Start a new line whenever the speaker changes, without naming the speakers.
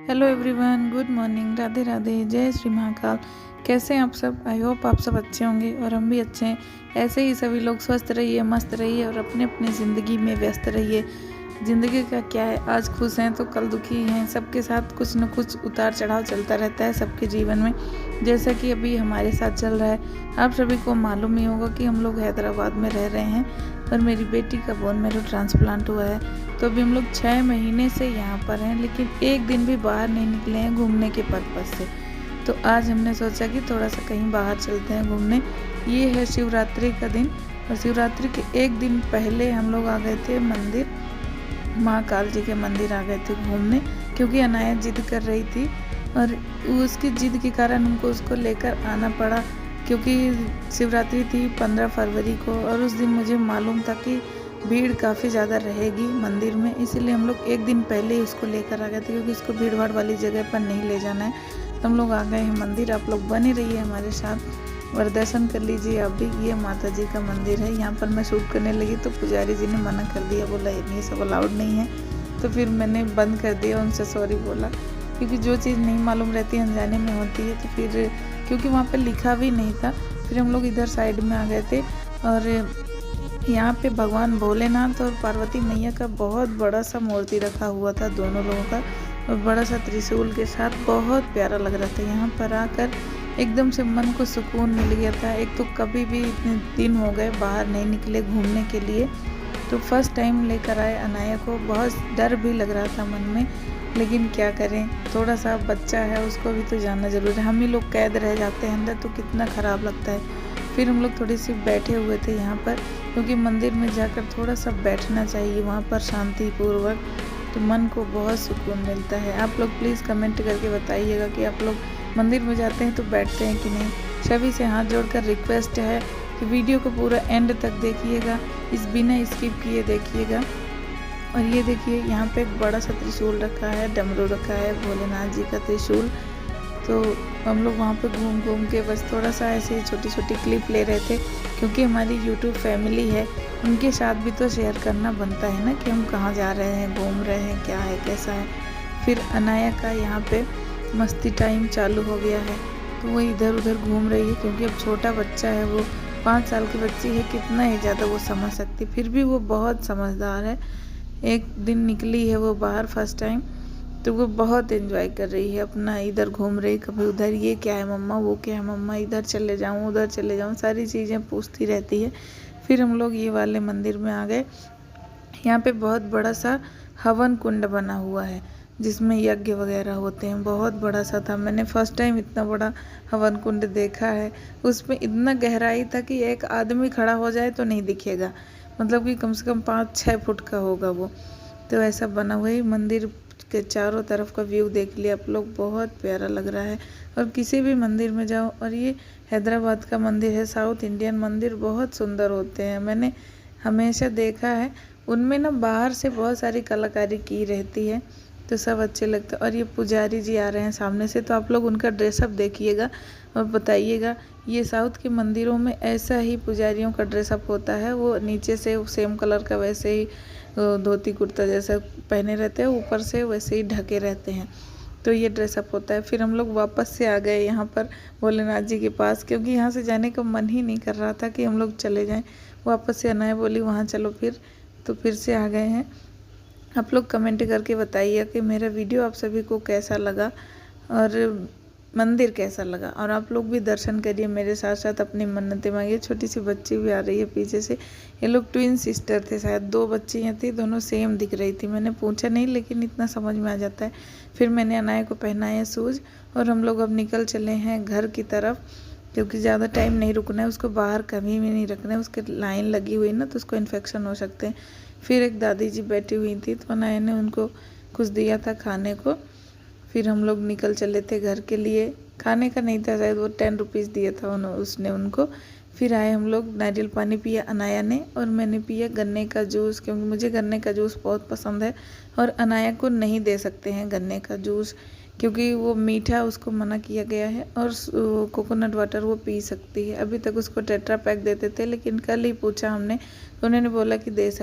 Hello everyone, good morning, Radhe Radhe, जय श्री महाकाल। कैसे हैं आप सब? आई होप आप सब अच्छे होंगे और हम भी अच्छे हैं। ऐसे ही सभी लोग स्वस्थ रहिए, मस्त रहिए और अपने अपने ज़िंदगी में व्यस्त रहिए। ज़िंदगी का क्या है, आज खुश हैं तो कल दुखी हैं। सबके साथ कुछ न कुछ उतार चढ़ाव चलता रहता है सबके जीवन में, जैसा कि अभी हमारे साथ चल रहा है। आप सभी को मालूम ही होगा कि हम लोग हैदराबाद में रह रहे हैं और मेरी बेटी का बोन मैरो ट्रांसप्लांट हुआ है। तो अभी हम लोग 6 महीने से यहाँ पर हैं, लेकिन एक दिन भी बाहर नहीं निकले हैं घूमने के पर्पज़ से। तो आज हमने सोचा कि थोड़ा सा कहीं बाहर चलते हैं घूमने। ये है शिवरात्रि का दिन और शिवरात्रि के एक दिन पहले हम लोग आ गए थे मंदिर, महाकाल जी के मंदिर आ गए थे घूमने, क्योंकि अनाया जिद कर रही थी और उसकी जिद के कारण हमको उसको लेकर आना पड़ा। क्योंकि शिवरात्रि थी 15 फरवरी को और उस दिन मुझे मालूम था कि भीड़ काफ़ी ज़्यादा रहेगी मंदिर में, इसीलिए हम लोग एक दिन पहले ही उसको लेकर आ गए थे, क्योंकि इसको भीड़ भाड़ वाली जगह पर नहीं ले जाना है। तो हम लोग आ गए हैं मंदिर। आप लोग बने रहिए हमारे साथ और दर्शन कर लीजिए आप भी। ये माता जी का मंदिर है। यहाँ पर मैं शूट करने लगी तो पुजारी जी ने मना कर दिया, बोला ये सब अलाउड नहीं है। तो फिर मैंने बंद कर दिया, उनसे सॉरी बोला, क्योंकि जो चीज़ नहीं मालूम रहती है अनजाने में होती है। तो फिर क्योंकि वहाँ पर लिखा भी नहीं था, फिर हम लोग इधर साइड में आ गए थे और यहाँ पे भगवान भोलेनाथ और पार्वती मैया का बहुत बड़ा सा मूर्ति रखा हुआ था, दोनों लोगों का, और बड़ा सा त्रिशूल के साथ बहुत प्यारा लग रहा था। यहाँ पर आकर एकदम से मन को सुकून मिल गया था। एक तो कभी भी इतने दिन हो गए बाहर नहीं निकले घूमने के लिए, तो फर्स्ट टाइम लेकर आए अनाया को। बहुत डर भी लग रहा था मन में, लेकिन क्या करें, थोड़ा सा बच्चा है, उसको भी तो जानना ज़रूरी है। हम ही लोग कैद रह जाते हैं अंदर तो कितना ख़राब लगता है। फिर हम लोग थोड़ी सी बैठे हुए थे यहाँ पर, क्योंकि मंदिर में जाकर थोड़ा सा बैठना चाहिए वहाँ पर शांतिपूर्वक, तो मन को बहुत सुकून मिलता है। आप लोग प्लीज़ कमेंट करके बताइएगा कि आप लोग मंदिर में जाते हैं तो बैठते हैं कि नहीं। सभी से हाथ जोड़कर रिक्वेस्ट है कि वीडियो को पूरा एंड तक देखिएगा, इस बिना स्किप किए देखिएगा। और ये देखिए यहाँ पे एक बड़ा सा त्रिशूल रखा है, डमरू रखा है, भोलेनाथ जी का त्रिशूल। तो हम लोग वहाँ पे घूम घूम के बस थोड़ा सा ऐसे ही छोटी छोटी क्लिप ले रहे थे, क्योंकि हमारी यूट्यूब फैमिली है, उनके साथ भी तो शेयर करना बनता है ना कि हम कहाँ जा रहे हैं, घूम रहे हैं, क्या है कैसा है। फिर अनाया का यहाँ पे मस्ती टाइम चालू हो गया है, तो वो इधर उधर घूम रही है, क्योंकि अब छोटा बच्चा है, वो 5 साल की बच्ची है, कितना ही ज़्यादा वो समझ सकती, फिर भी वो बहुत समझदार है। एक दिन निकली है वो बाहर फर्स्ट टाइम, तो वो बहुत एंजॉय कर रही है अपना, इधर घूम रही, कभी उधर, ये क्या है मम्मा, वो क्या है मम्मा, इधर चले जाऊँ उधर चले जाऊँ, सारी चीज़ें पूछती रहती है। फिर हम लोग ये वाले मंदिर में आ गए। यहाँ पे बहुत बड़ा सा हवन कुंड बना हुआ है, जिसमें यज्ञ वगैरह होते हैं। बहुत बड़ा सा था, मैंने फर्स्ट टाइम इतना बड़ा हवन कुंड देखा है। उसमें इतना गहराई था कि एक आदमी खड़ा हो जाए तो नहीं दिखेगा, मतलब कि कम से कम 5-6 फुट का होगा वो। तो ऐसा बना हुआ है। मंदिर के चारों तरफ का व्यू देख लिया आप लोग, बहुत प्यारा लग रहा है। और किसी भी मंदिर में जाओ, और ये हैदराबाद का मंदिर है, साउथ इंडियन मंदिर बहुत सुंदर होते हैं, मैंने हमेशा देखा है। उनमें ना बाहर से बहुत सारी कलाकारी की रहती है, तो सब अच्छे लगते हैं। और ये पुजारी जी आ रहे हैं सामने से, तो आप लोग उनका ड्रेसअप देखिएगा और बताइएगा। ये साउथ के मंदिरों में ऐसा ही पुजारियों का ड्रेसअप होता है, वो नीचे से सेम कलर का वैसे ही धोती कुर्ता जैसा पहने रहते हैं, ऊपर से वैसे ही ढके रहते हैं, तो ये ड्रेसअप होता है। फिर हम लोग वापस से आ गए यहाँ पर भोलेनाथ जी के पास, क्योंकि यहाँ से जाने का मन ही नहीं कर रहा था कि हम लोग चले जाएं। वापस से अनाया बोली वहाँ चलो फिर, तो फिर से आ गए हैं। आप लोग कमेंट करके बताइए कि मेरा वीडियो आप सभी को कैसा लगा और मंदिर कैसा लगा। और आप लोग भी दर्शन करिए मेरे साथ साथ, अपनी मन्नतें मांगिए। छोटी सी बच्ची भी आ रही है पीछे से, ये लोग ट्विन सिस्टर थे शायद, 2 बच्चियाँ थी, दोनों सेम दिख रही थी। मैंने पूछा नहीं, लेकिन इतना समझ में आ जाता है। फिर मैंने अनाया को पहनाया शूज़ और हम लोग अब निकल चले हैं घर की तरफ, क्योंकि ज़्यादा टाइम नहीं रुकना है, उसको बाहर कभी भी नहीं रखना है, उसके लाइन लगी हुई ना, तो उसको इन्फेक्शन हो सकते हैं। फिर एक दादी जी बैठी हुई थी, तो अनाया ने उनको कुछ दिया था खाने को। फिर हम लोग निकल चले थे घर के लिए। खाने का नहीं था शायद, वो 10 रुपीज़ दिया था उसने उनको। फिर आए हम लोग, नारियल पानी पिया अनाया ने और मैंने पिया गन्ने का जूस, क्योंकि मुझे गन्ने का जूस बहुत पसंद है और अनाया को नहीं दे सकते हैं गन्ने का जूस, क्योंकि वो मीठा उसको मना किया गया है। और कोकोनट वाटर वो पी सकती है। अभी तक उसको टेट्रा पैक देते थे, लेकिन कल ही पूछा हमने तो उन्होंने बोला कि दे सकते